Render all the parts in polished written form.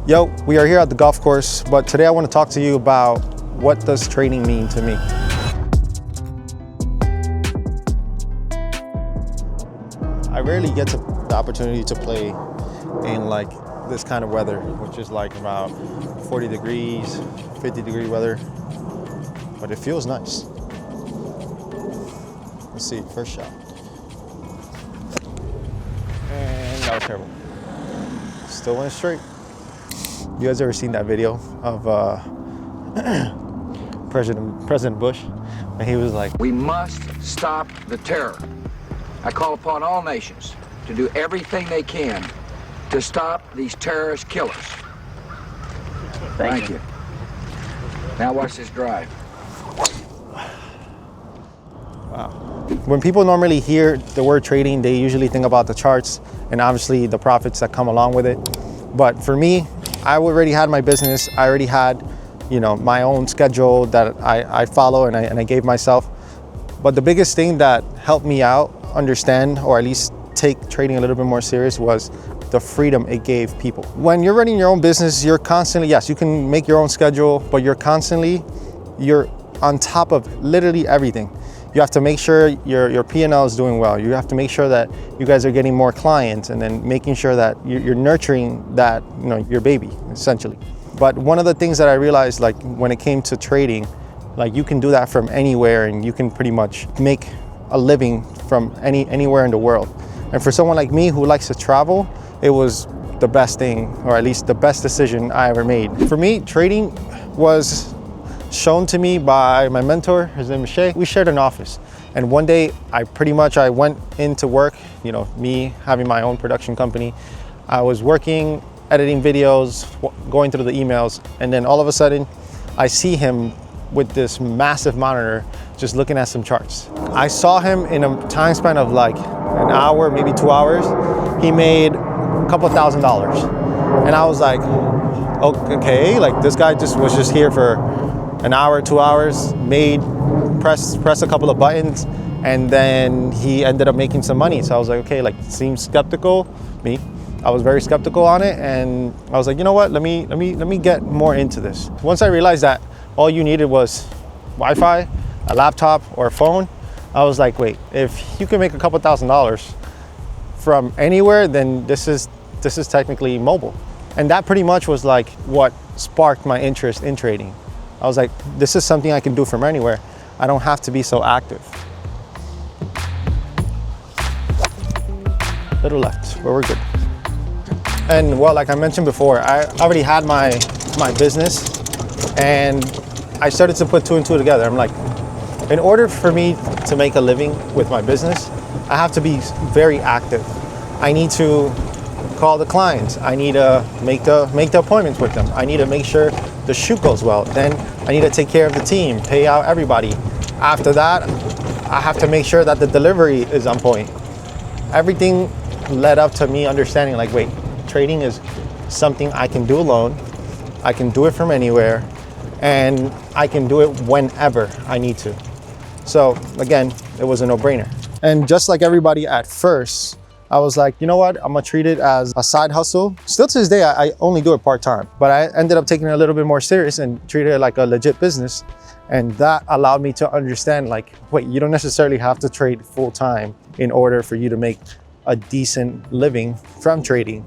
Yo, we are here at the golf course, but today I want to talk to you about what does trading mean to me. I rarely get the opportunity to play in like this kind of weather, which is like about 40 degrees, 50-degree weather, but it feels nice. Let's see, first shot. And that was terrible. Still went straight. You guys ever seen that video of President Bush? And he was like, "We must stop the terror. I call upon all nations to do everything they can to stop these terrorist killers." Thank you. Now watch this drive. Wow. When people normally hear the word trading, they usually think about the charts and obviously the profits that come along with it. But for me, I already had my business. I already had, my own schedule that I follow and I gave myself. But the biggest thing that helped me out understand, or at least take trading a little bit more serious, was the freedom it gave people. When you're running your own business, you're constantly, yes, you can make your own schedule, but you're on top of literally everything. You have to make sure your P&L is doing well. You have to make sure that you guys are getting more clients, and then making sure that you're nurturing that, your baby, essentially. But one of the things that I realized, like when it came to trading, like you can do that from anywhere, and you can pretty much make a living from anywhere in the world. And for someone like me who likes to travel, it was the best thing, or at least the best decision I ever made. For me, trading was shown to me by my mentor. His name is Shay. We shared an office, and one day I went into work, me having my own production company. I was working, editing videos, going through the emails, and then all of a sudden I see him with this massive monitor just looking at some charts. I saw him in a time span of like an hour, maybe 2 hours. He made a couple $1,000, and I was like, okay, like this guy was just here for an hour, 2 hours, press a couple of buttons, and then he ended up making some money. So I was like, okay, like seems skeptical. I was very skeptical on it, and I was like, you know what? Let me get more into this. Once I realized that all you needed was Wi-Fi, a laptop, or a phone, I was like, wait, if you can make a couple $1,000s from anywhere, then this is technically mobile. And that pretty much was like what sparked my interest in trading. I was like, this is something I can do from anywhere. I don't have to be so active. Little left, but we're good. And well, like I mentioned before, I already had my business, and I started to put two and two together. I'm like, in order for me to make a living with my business, I have to be very active. I need to call the clients. I need to make the appointments with them. I need to make sure the shoot goes well. Then I need to take care of the team, pay out everybody. After that, I have to make sure that the delivery is on point. Everything led up to me understanding, like, wait, trading is something I can do alone. I can do it from anywhere, and I can do it whenever I need to. So again, it was a no-brainer. And just like everybody at first, I was like, you know what? I'm gonna treat it as a side hustle. Still to this day, I only do it part-time, but I ended up taking it a little bit more serious and treated it like a legit business. And that allowed me to understand, like, wait, you don't necessarily have to trade full-time in order for you to make a decent living from trading,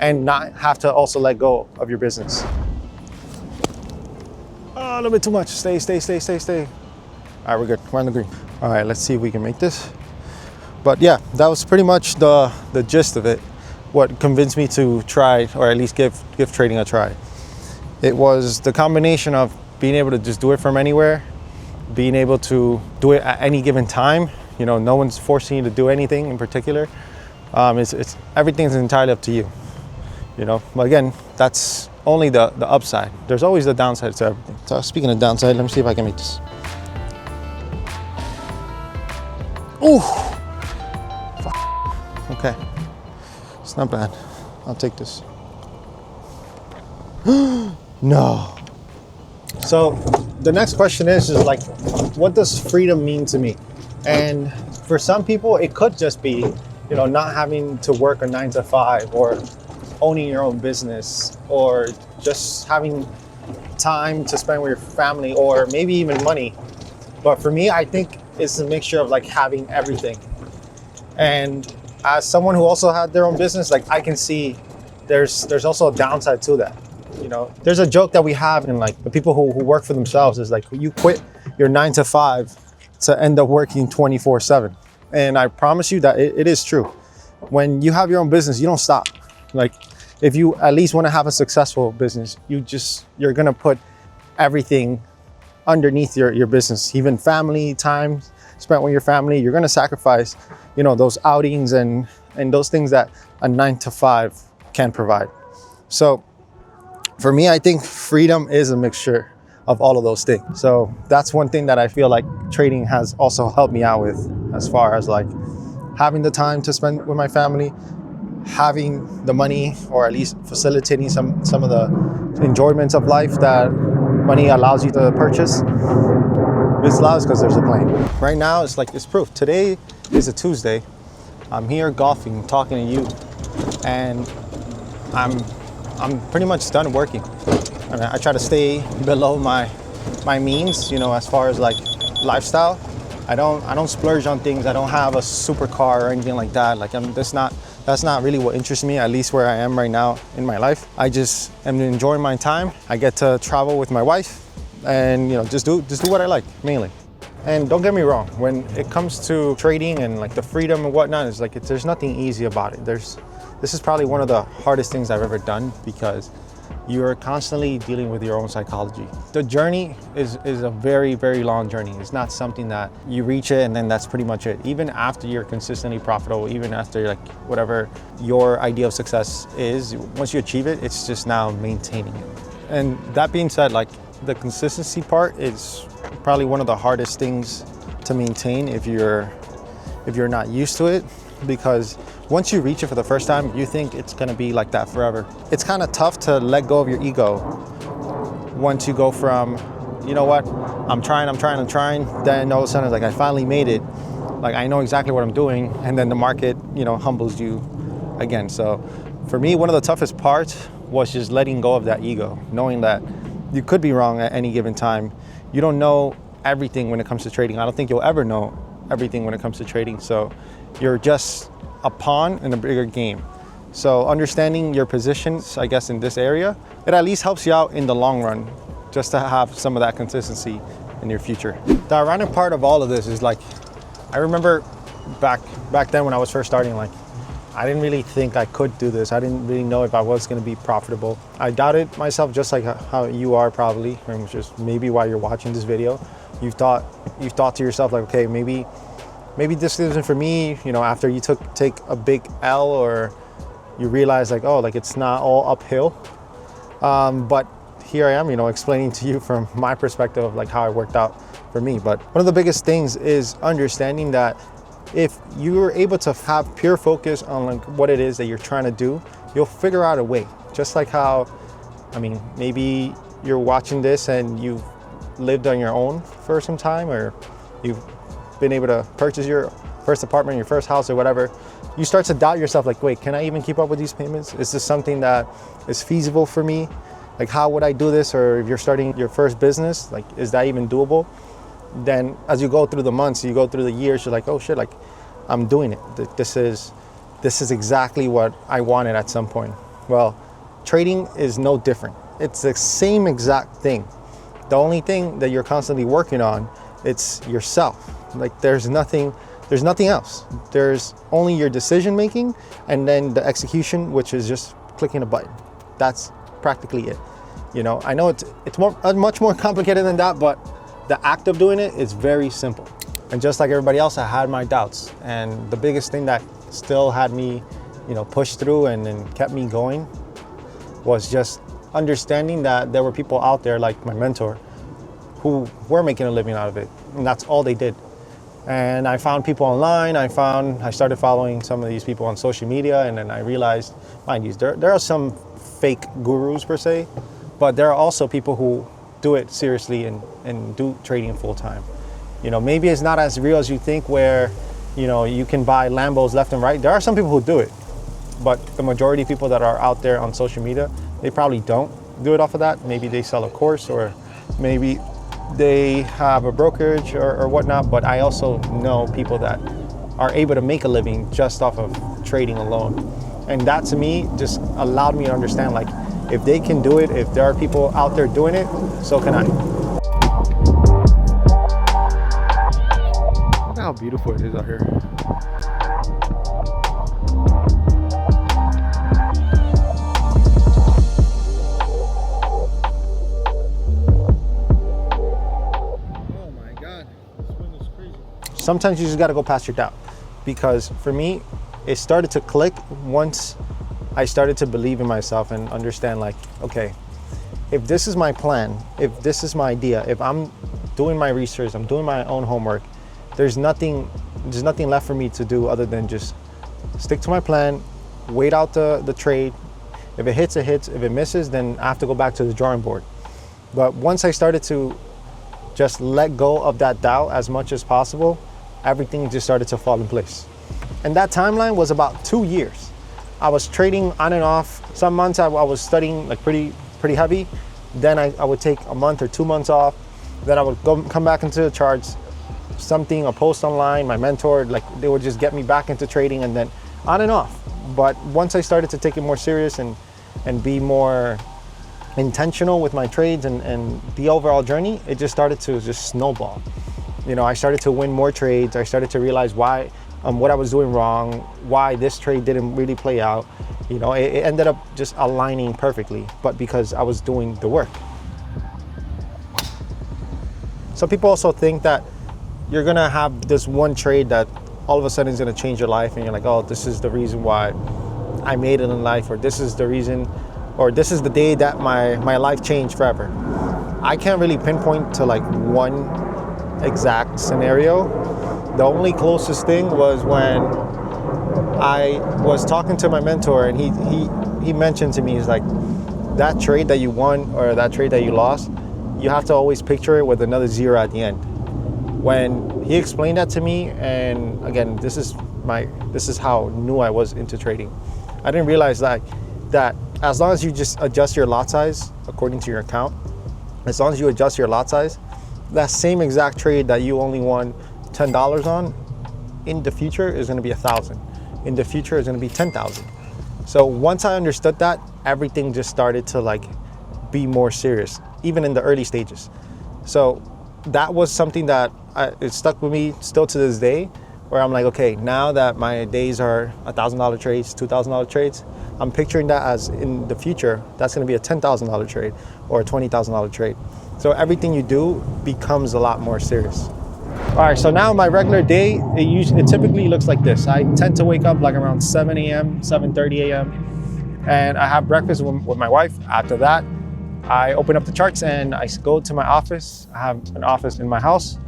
and not have to also let go of your business. Oh, a little bit too much. Stay. All right, we're good. We're on the green. All right, let's see if we can make this. But yeah, that was pretty much the gist of it. What convinced me to try, or at least give trading a try. It was the combination of being able to just do it from anywhere, being able to do it at any given time. No one's forcing you to do anything in particular. It's everything's entirely up to you. But again, that's only the upside. There's always the downside to everything. So speaking of downside, let me see if I can make this. Ooh. Okay, it's not bad. I'll take this. No. So the next question is like, what does freedom mean to me? And for some people, it could just be, not having to work a 9 to 5, or owning your own business, or just having time to spend with your family, or maybe even money. But for me, I think it's a mixture of like having everything. And as someone who also had their own business, like I can see there's also a downside to that. You know, there's a joke that we have in like the people who work for themselves is like, you quit your 9 to 5 to end up working 24/7. And I promise you that it is true. When you have your own business, you don't stop. Like, if you at least want to have a successful business, you're gonna put everything underneath your business, even family time spent with your family. You're gonna sacrifice, you know, those outings and those things that a 9 to 5 can provide. So for me, I think freedom is a mixture of all of those things. So that's one thing that I feel like trading has also helped me out with, as far as like having the time to spend with my family, having the money, or at least facilitating some of the enjoyments of life that money allows you to purchase. It's allows because there's a plane. Right now, it's like, it's proof. Today is a Tuesday. I'm here golfing, talking to you, and I'm pretty much done working. I mean, I try to stay below my means, you know, as far as like lifestyle. I don't splurge on things. I don't have a supercar or anything like that. Like, that's not really what interests me, at least where I am right now in my life. I just am enjoying my time. I get to travel with my wife, and you know, just do what I like mainly. And don't get me wrong, when it comes to trading and like the freedom and whatnot, it's like there's nothing easy about it. This is probably one of the hardest things I've ever done, because you're constantly dealing with your own psychology. The journey is a very, very long journey. It's not something that you reach it and then that's pretty much it. Even after you're consistently profitable, even after like whatever your idea of success is, once you achieve it, it's just now maintaining it. And that being said, like the consistency part is probably one of the hardest things to maintain if you're not used to it, because once you reach it for the first time, you think it's gonna be like that forever. It's kind of tough to let go of your ego once you go from, you know what, I'm trying, then all of a sudden it's like, I finally made it. Like, I know exactly what I'm doing, and then the market, you know, humbles you again. So for me, one of the toughest parts was just letting go of that ego, knowing that you could be wrong at any given time. You don't know everything when it comes to trading. I don't think you'll ever know everything when it comes to trading. So you're just a pawn in a bigger game. So understanding your positions, I guess, in this area, it at least helps you out in the long run, just to have some of that consistency in your future. The ironic part of all of this is like, I remember back then when I was first starting, like, I didn't really think I could do this. I didn't really know if I was gonna be profitable. I doubted myself, just like how you are probably, which is maybe why you're watching this video. You've thought to yourself like, okay, maybe this isn't for me, you know, after you take a big L, or you realize like, oh, like it's not all uphill. But here I am, you know, explaining to you from my perspective of like how it worked out for me. But one of the biggest things is understanding that if you're able to have pure focus on like what it is that you're trying to do, you'll figure out a way. Just like how, I mean, maybe you're watching this and you've lived on your own for some time, or you've been able to purchase your first apartment, your first house, or whatever. You start to doubt yourself, like, wait, can I even keep up with these payments? Is this something that is feasible for me? Like, how would I do this? Or if you're starting your first business, like, is that even doable? Then as you go through the months, you go through the years, you're like, oh shit, like, I'm doing it. This is exactly what I wanted at some point. Well, trading is no different. It's the same exact thing. The only thing that you're constantly working on, it's yourself. Like, there's nothing else. There's only your decision making, and then the execution, which is just clicking a button. That's practically it. You know, I know it's much more complicated than that, but the act of doing it is very simple. And just like everybody else, I had my doubts, and the biggest thing that still had me, you know, push through and kept me going was just understanding that there were people out there like my mentor who were making a living out of it, and that's all they did. And I found people online. I started following some of these people on social media, and then I realized, mind you, there are some fake gurus per se, but there are also people who do it seriously and do trading full time. You know, maybe it's not as real as you think, where, you know, you can buy Lambos left and right. There are some people who do it, but the majority of people that are out there on social media, they probably don't do it off of that. Maybe they sell a course, or maybe they have a brokerage or whatnot, but I also know people that are able to make a living just off of trading alone. And that to me just allowed me to understand, like, if they can do it, if there are people out there doing it, so can I. Look how beautiful it is out here. Sometimes you just got to go past your doubt, because for me, it started to click once I started to believe in myself and understand, like, okay, if this is my plan, if this is my idea, if I'm doing my research, I'm doing my own homework, there's nothing left for me to do other than just stick to my plan, wait out the trade. If it hits, it hits. If it misses, then I have to go back to the drawing board. But once I started to just let go of that doubt as much as possible, everything just started to fall in place. And that timeline was about 2 years. I was trading on and off. Some months I was studying like pretty heavy. Then I would take a month or 2 months off. Then I would come back into the charts, a post online, my mentor, like, they would just get me back into trading, and then on and off. But once I started to take it more serious and be more intentional with my trades and the overall journey, it just started to just snowball. You know, I started to win more trades. I started to realize why, what I was doing wrong, why this trade didn't really play out. You know, it ended up just aligning perfectly, but because I was doing the work. Some people also think that you're gonna have this one trade that all of a sudden is gonna change your life, and you're like, oh, this is the reason why I made it in life, or this is the reason, or this is the day that my life changed forever. I can't really pinpoint to like one exact scenario. The only closest thing was when I was talking to my mentor, and he mentioned to me, he's like, that trade that you won or that trade that you lost, you have to always picture it with another zero at the end. When he explained that to me, and again, this is how new I was into trading. I didn't realize that as long as you just adjust your lot size according to your account, as long as you adjust your lot size, that same exact trade that you only won $10 on, in the future is going to be 1,000. In the future is going to be 10,000. So once I understood that, everything just started to like be more serious, even in the early stages. So that was something that it stuck with me still to this day, where I'm like, okay, now that my days are $1,000 trades, $2,000 trades, I'm picturing that as in the future, that's going to be a $10,000 trade or a $20,000 trade. So everything you do becomes a lot more serious. All right, so now my regular day, it typically looks like this. I tend to wake up like around 7 a.m., 7:30 a.m., and I have breakfast with my wife. After that, I open up the charts and I go to my office. I have an office in my house,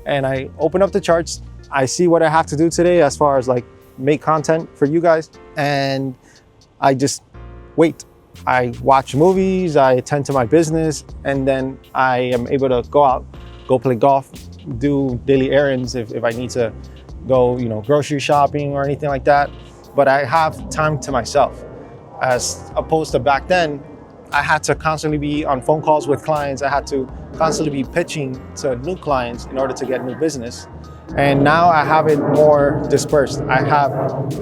and I open up the charts. I see what I have to do today as far as like make content for you guys, and I just wait. I watch movies, I attend to my business, and then I am able to go out, go play golf, do daily errands if I need to go, grocery shopping or anything like that. But I have time to myself, as opposed to back then, I had to constantly be on phone calls with clients. I had to constantly be pitching to new clients in order to get new business. And now I have it more dispersed. I have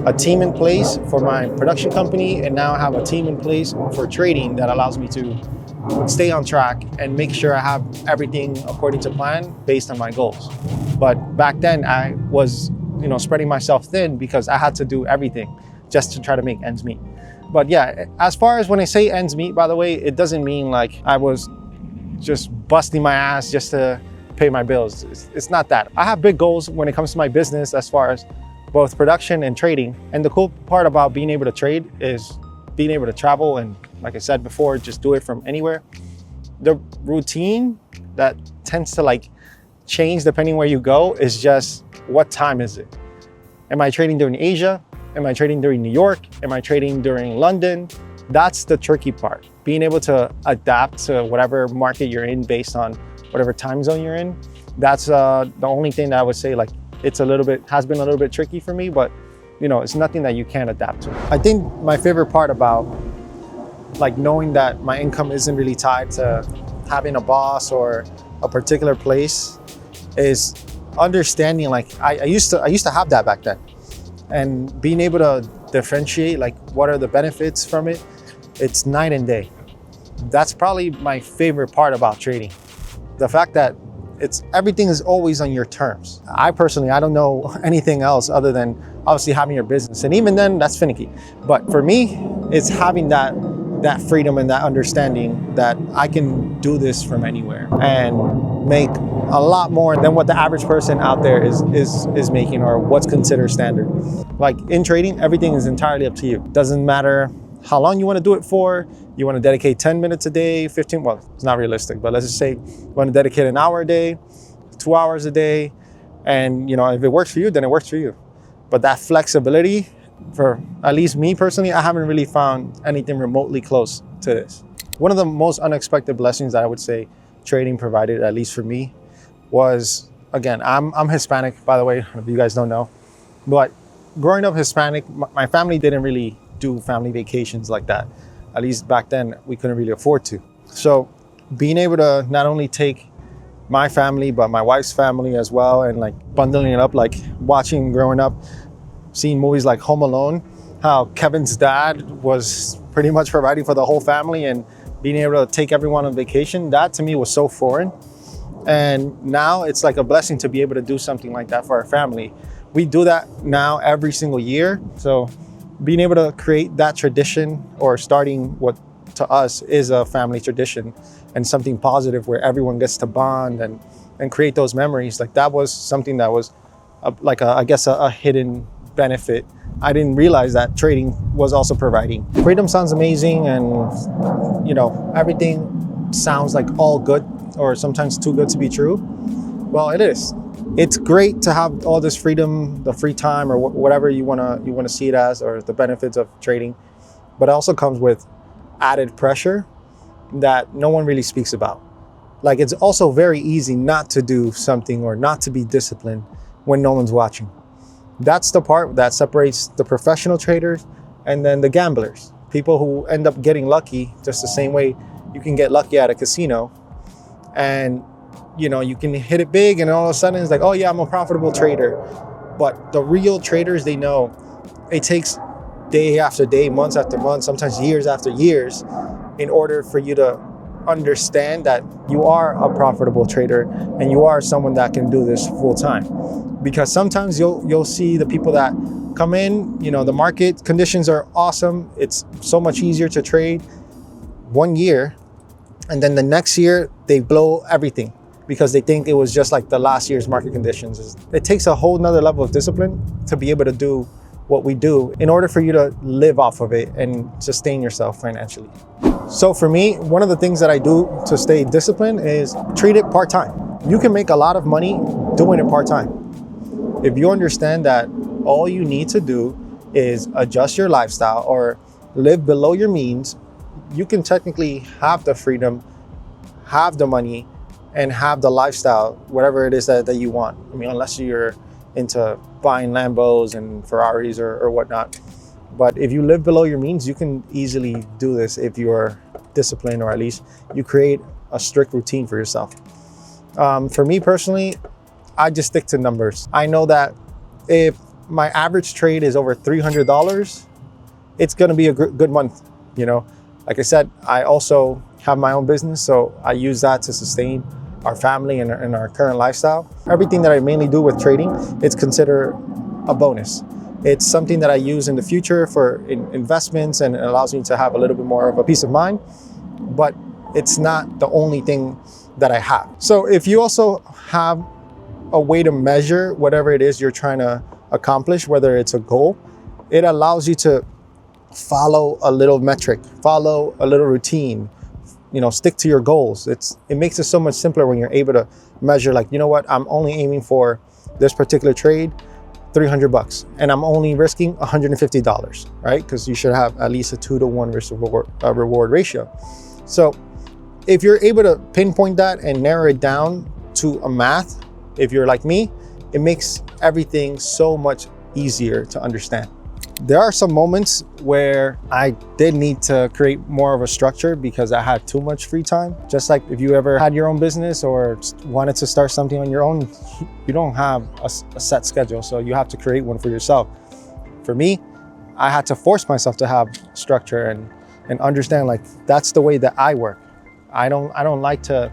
a team in place for my production company, and now I have a team in place for trading that allows me to stay on track and make sure I have everything according to plan based on my goals. But back then I was, spreading myself thin because I had to do everything just to try to make ends meet. But yeah, as far as when I say ends meet, by the way, it doesn't mean like I was just busting my ass just to pay my bills. It's not that. I have big goals when it comes to my business as far as both production and trading. And the cool part about being able to trade is being able to travel, and like I said before, just do it from anywhere. The routine that tends to like change depending where you go is just, what time is it? Am I trading during Asia? Am I trading during New York? Am I trading during London? That's the tricky part. Being able to adapt to whatever market you're in based on whatever time zone you're in. That's the only thing that I would say, like, has been a little bit tricky for me, but you know, it's nothing that you can't adapt to. I think my favorite part about like knowing that my income isn't really tied to having a boss or a particular place is understanding, like I used to have that back then, and being able to differentiate like what are the benefits from it. It's night and day. That's probably my favorite part about trading. The fact that everything is always on your terms. I personally, I don't know anything else other than obviously having your business. And even then, that's finicky. But for me, it's having that freedom and that understanding that I can do this from anywhere and make a lot more than what the average person out there is making, or what's considered standard. Like in trading, everything is entirely up to you. Doesn't matter how long you want to do it for. You want to dedicate 10 minutes a day, 15, well, it's not realistic, but let's just say you want to dedicate an hour a day, 2 hours a day. And you know, if it works for you, then it works for you. But that flexibility, for at least me personally, I haven't really found anything remotely close to this. One of the most unexpected blessings that I would say trading provided, at least for me, was, again, I'm Hispanic, by the way, if you guys don't know. But growing up Hispanic, my family didn't really do family vacations like that. At least back then, we couldn't really afford to. So being able to not only take my family, but my wife's family as well, and like bundling it up, like watching growing up, seeing movies like Home Alone, how Kevin's dad was pretty much providing for the whole family, and being able to take everyone on vacation, that to me was so foreign. And now it's like a blessing to be able to do something like that for our family. We do that now every single year. So being able to create that tradition, or starting what to us is a family tradition and something positive where everyone gets to bond and create those memories, like that was something that was I guess a hidden benefit. I didn't realize that trading was also providing. Freedom sounds amazing, and you know, everything sounds like all good, or sometimes too good to be true. Well, it is. It's great to have all this freedom, the free time, or whatever you wanna see it as, or the benefits of trading. But it also comes with added pressure that no one really speaks about. Like, it's also very easy not to do something or not to be disciplined when no one's watching. That's the part that separates the professional traders and then the gamblers. People who end up getting lucky just the same way you can get lucky at a casino, and you know, you can hit it big and all of a sudden it's like, oh yeah, I'm a profitable trader. But the real traders, they know it takes day after day, months after months, sometimes years after years, in order for you to understand that you are a profitable trader and you are someone that can do this full time. Because sometimes you'll see the people that come in, you know, the market conditions are awesome. It's so much easier to trade 1 year, and then the next year they blow everything because they think it was just like the last year's market conditions. It takes a whole nother level of discipline to be able to do what we do in order for you to live off of it and sustain yourself financially. So for me, one of the things that I do to stay disciplined is treat it part-time. You can make a lot of money doing it part-time. If you understand that all you need to do is adjust your lifestyle or live below your means, you can technically have the freedom, have the money, and have the lifestyle, whatever it is that you want. I mean, unless you're into buying Lambos and Ferraris or whatnot. But if you live below your means, you can easily do this if you're disciplined, or at least you create a strict routine for yourself. For me personally, I just stick to numbers. I know that if my average trade is over $300, it's gonna be a good month, you know? Like I said, I also have my own business, so I use that to sustain our family and our current lifestyle. Everything that I mainly do with trading, it's considered a bonus. It's something that I use in the future for investments, and it allows me to have a little bit more of a peace of mind, but it's not the only thing that I have. So if you also have a way to measure whatever it is you're trying to accomplish, whether it's a goal, it allows you to follow a little metric, follow a little routine, you know, stick to your goals. It makes it so much simpler when you're able to measure, like, you know what, I'm only aiming for this particular trade, $300, and I'm only risking $150, right? Because you should have at least a 2-to-1 risk reward ratio. So if you're able to pinpoint that and narrow it down to a math, if you're like me, it makes everything so much easier to understand. There are some moments where I did need to create more of a structure because I had too much free time. Just like if you ever had your own business or wanted to start something on your own, you don't have a set schedule, so you have to create one for yourself. For me, I had to force myself to have structure and understand like that's the way that I work. I don't like to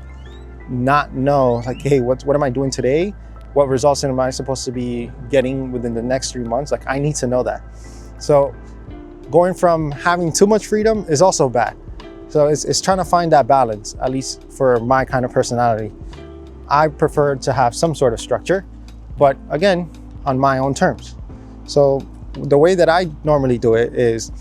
not know like, hey, what am I doing today? What results am I supposed to be getting within the next 3 months? Like I need to know that. So going from having too much freedom is also bad. So it's trying to find that balance, at least for my kind of personality. I prefer to have some sort of structure, but again, on my own terms. So the way that I normally do it is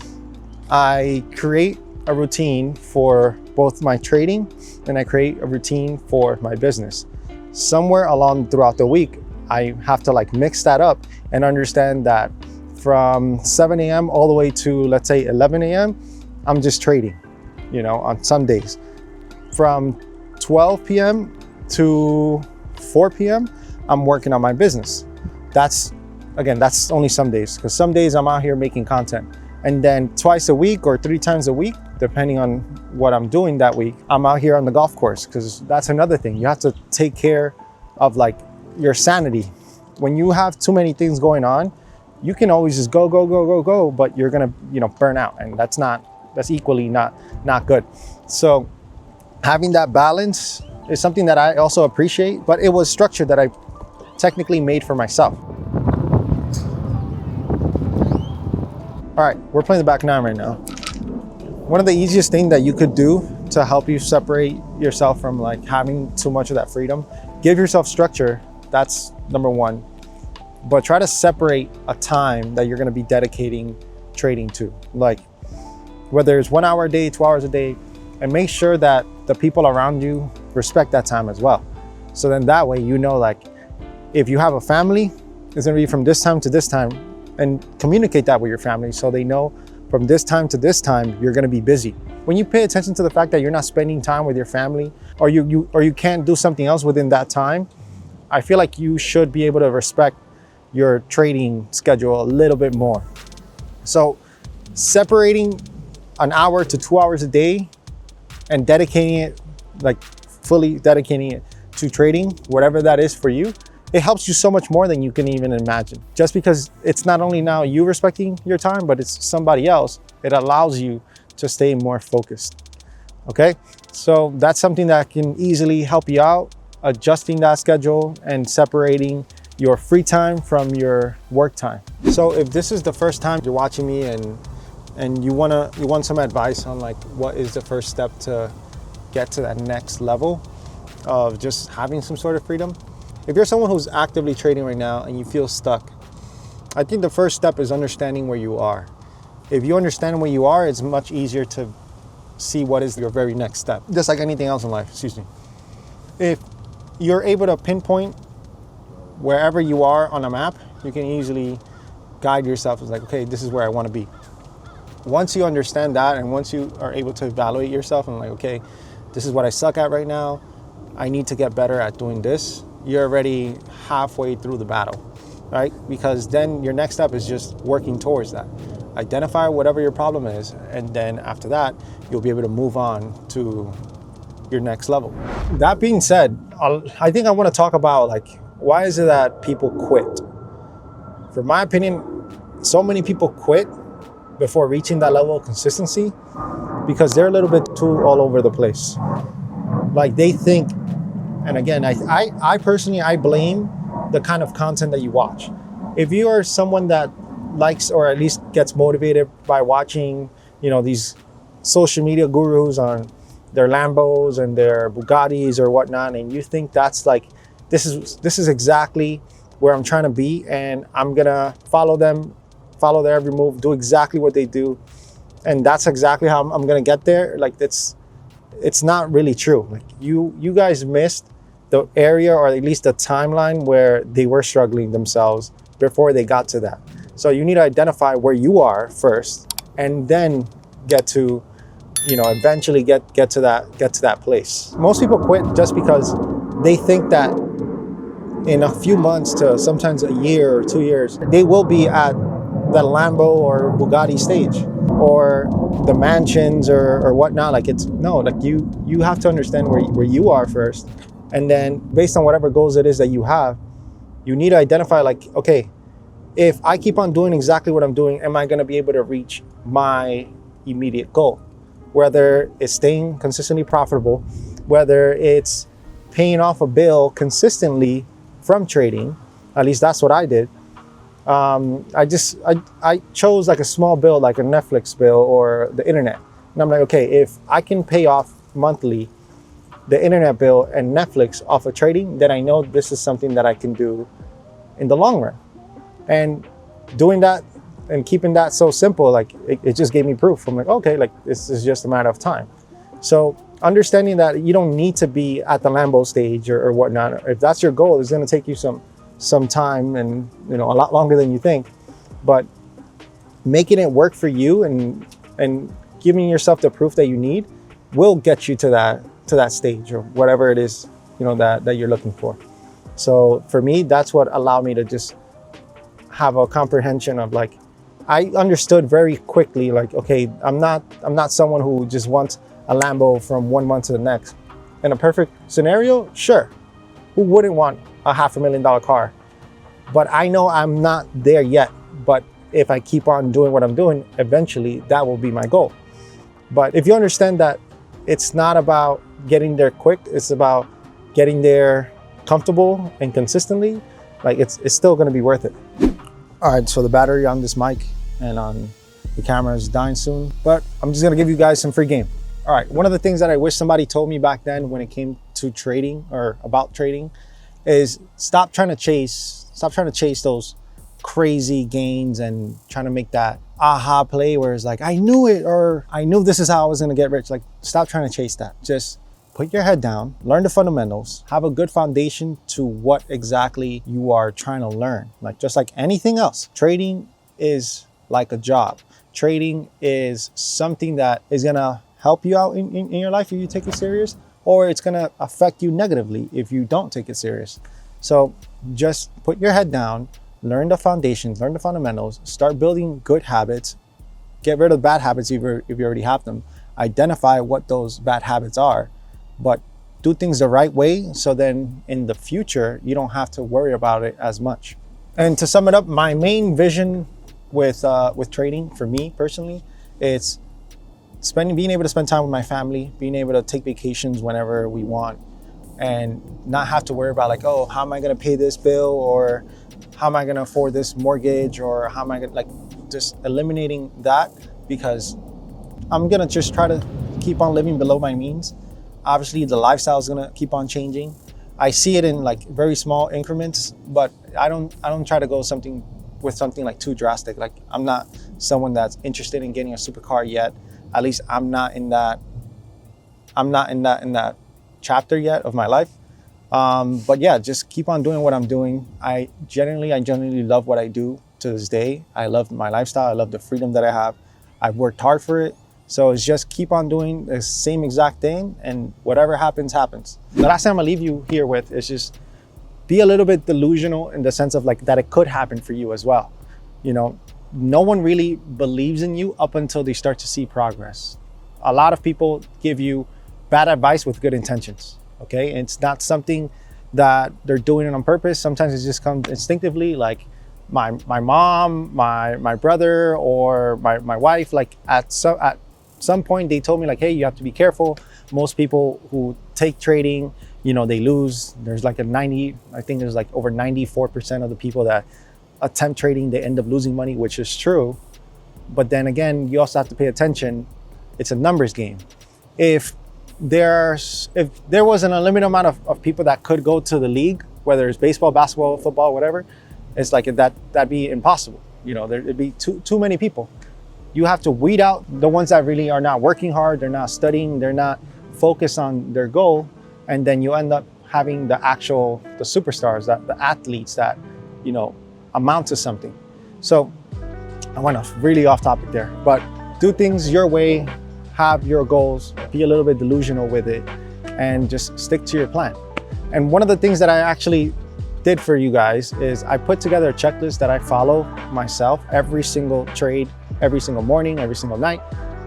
I create a routine for both my trading and I create a routine for my business. Somewhere along throughout the week, I have to like mix that up and understand that from 7 a.m. all the way to, let's say, 11 a.m., I'm just trading, on some days. From 12 p.m. to 4 p.m., I'm working on my business. That's only some days, because some days I'm out here making content. And then twice a week or 3 times a week, depending on what I'm doing that week, I'm out here on the golf course, because that's another thing. You have to take care of like your sanity. When you have too many things going on, you can always just go, but you're gonna, burn out, and that's equally not good. So having that balance is something that I also appreciate, but it was structure that I technically made for myself. All right, we're playing the back nine right now. One of the easiest things that you could do to help you separate yourself from like having too much of that freedom, give yourself structure. That's number one. But try to separate a time that you're gonna be dedicating trading to. Like whether it's 1 hour a day, 2 hours a day, and make sure that the people around you respect that time as well. So then that way, like if you have a family, it's gonna be from this time to this time, and communicate that with your family so they know from this time to this time, you're gonna be busy. When you pay attention to the fact that you're not spending time with your family, or you can't do something else within that time, I feel like you should be able to respect your trading schedule a little bit more. So separating an hour to 2 hours a day and dedicating it, like fully dedicating it to trading, whatever that is for you, it helps you so much more than you can even imagine. Just because it's not only now you respecting your time, but it's somebody else, it allows you to stay more focused. Okay, so that's something that can easily help you out, adjusting that schedule and separating your free time from your work time. So if this is the first time you're watching me and you want some advice on like what is the first step to get to that next level of just having some sort of freedom. If you're someone who's actively trading right now and you feel stuck, I think the first step is understanding where you are. If you understand where you are, it's much easier to see what is your very next step. Just like anything else in life, excuse me. If you're able to pinpoint wherever you are on a map, you can easily guide yourself. It's like, okay, this is where I want to be. Once you understand that, and once you are able to evaluate yourself and like, okay, this is what I suck at right now, I need to get better at doing this, you're already halfway through the battle, right? Because then your next step is just working towards that. Identify whatever your problem is, and then after that, you'll be able to move on to your next level. That being said, I think I want to talk about like, why is it that people quit? For my opinion, so many people quit before reaching that level of consistency because they're a little bit too all over the place. Like they think, and again, I personally, I blame the kind of content that you watch. If you are someone that likes or at least gets motivated by watching, these social media gurus on their Lambos and their Bugattis or whatnot, and you think that's like, this is exactly where I'm trying to be, and I'm gonna follow them, follow their every move, do exactly what they do, and that's exactly how I'm gonna get there. Like it's not really true. Like you guys missed the area, or at least the timeline where they were struggling themselves before they got to that. So you need to identify where you are first, and then get to, eventually get to that place. Most people quit just because they think that in a few months to sometimes a year or 2 years, they will be at the Lambo or Bugatti stage, or the mansions or whatnot. Like it's no, like you have to understand where you are first, and then based on whatever goals it is that you have, you need to identify like, okay, if I keep on doing exactly what I'm doing, am I going to be able to reach my immediate goal? Whether it's staying consistently profitable, whether it's paying off a bill consistently from trading, at least that's what I did. I chose like a small bill, like a Netflix bill or the internet. And I'm like, okay, if I can pay off monthly the internet bill and Netflix off of trading, then I know this is something that I can do in the long run. And doing that and keeping that so simple, like it just gave me proof. I'm like, okay, like this is just a matter of time. So understanding that you don't need to be at the Lambo stage or whatnot. If that's your goal, it's going to take you some time and a lot longer than you think. But making it work for you and giving yourself the proof that you need will get you to that stage or whatever it is that you're looking for. So for me, that's what allowed me to just have a comprehension of like, I understood very quickly, like, okay, I'm not someone who just wants a Lambo from 1 month to the next. In a perfect scenario, sure, who wouldn't want a $500,000 car? But I know I'm not there yet. But if I keep on doing what I'm doing, eventually that will be my goal. But if you understand that it's not about getting there quick, it's about getting there comfortable and consistently, like it's still going to be worth it. All right, so the battery on this mic and on the camera is dying soon, but I'm just going to give you guys some free game. All right, one of the things that I wish somebody told me back then when it came to trading or about trading is stop trying to chase those crazy gains and trying to make that aha play where it's like, I knew it, or I knew this is how I was going to get rich. Like, stop trying to chase that. Just put your head down, learn the fundamentals, have a good foundation to what exactly you are trying to learn. Like, just like anything else, trading is like a job. Trading is something that is going to help you out in your life if you take it serious, or it's going to affect you negatively if you don't take it serious. So just put your head down, learn the foundations, learn the fundamentals, start building good habits, get rid of bad habits if you already have them, identify what those bad habits are, but do things the right way so then in the future you don't have to worry about it as much. And to sum it up, my main vision with trading for me personally, it's being able to spend time with my family, being able to take vacations whenever we want, and not have to worry about like, oh, how am I going to pay this bill, or how am I going to afford this mortgage, or how am I going to, like, just eliminating that, because I'm going to just try to keep on living below my means. Obviously, the lifestyle is going to keep on changing. I see it in like very small increments, but I don't try to go something like too drastic. Like, I'm not someone that's interested in getting a supercar yet. At least I'm not in that chapter yet of my life. But yeah, just keep on doing what I'm doing. I genuinely love what I do to this day. I love my lifestyle. I love the freedom that I have. I've worked hard for it. So it's just keep on doing the same exact thing, and whatever happens, happens. The last thing I'm gonna leave you here with is just be a little bit delusional in the sense of like that it could happen for you as well. No one really believes in you up until they start to see progress. A lot of people give you bad advice with good intentions, okay? And it's not something that they're doing it on purpose. Sometimes it just comes instinctively, like my mom, my brother, or my wife, like at some point they told me like, hey, you have to be careful. Most people who take trading, they lose. There's like I think there's like over 94% of the people that attempt trading, they end up losing money, which is true. But then again, you also have to pay attention. It's a numbers game. If there was an unlimited amount of people that could go to the league, whether it's baseball, basketball, football, whatever, it's like that'd be impossible. There'd be too many people. You have to weed out the ones that really are not working hard, they're not studying, they're not focused on their goal, and then you end up having the superstars, the athletes that amount to something. So I went really off topic there, but do things your way, have your goals, be a little bit delusional with it, and just stick to your plan. And one of the things that I actually did for you guys is I put together a checklist that I follow myself every single trade, every single morning, every single night.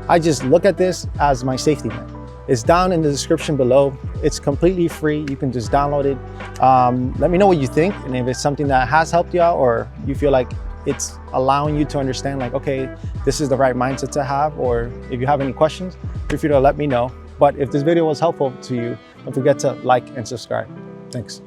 I just look at this as my safety net. It's down in the description below. It's completely free. You can just download it. Let me know what you think, and if it's something that has helped you out, or you feel like it's allowing you to understand like, okay, this is the right mindset to have, or if you have any questions, feel free to let me know. But if this video was helpful to you, don't forget to like and subscribe. Thanks.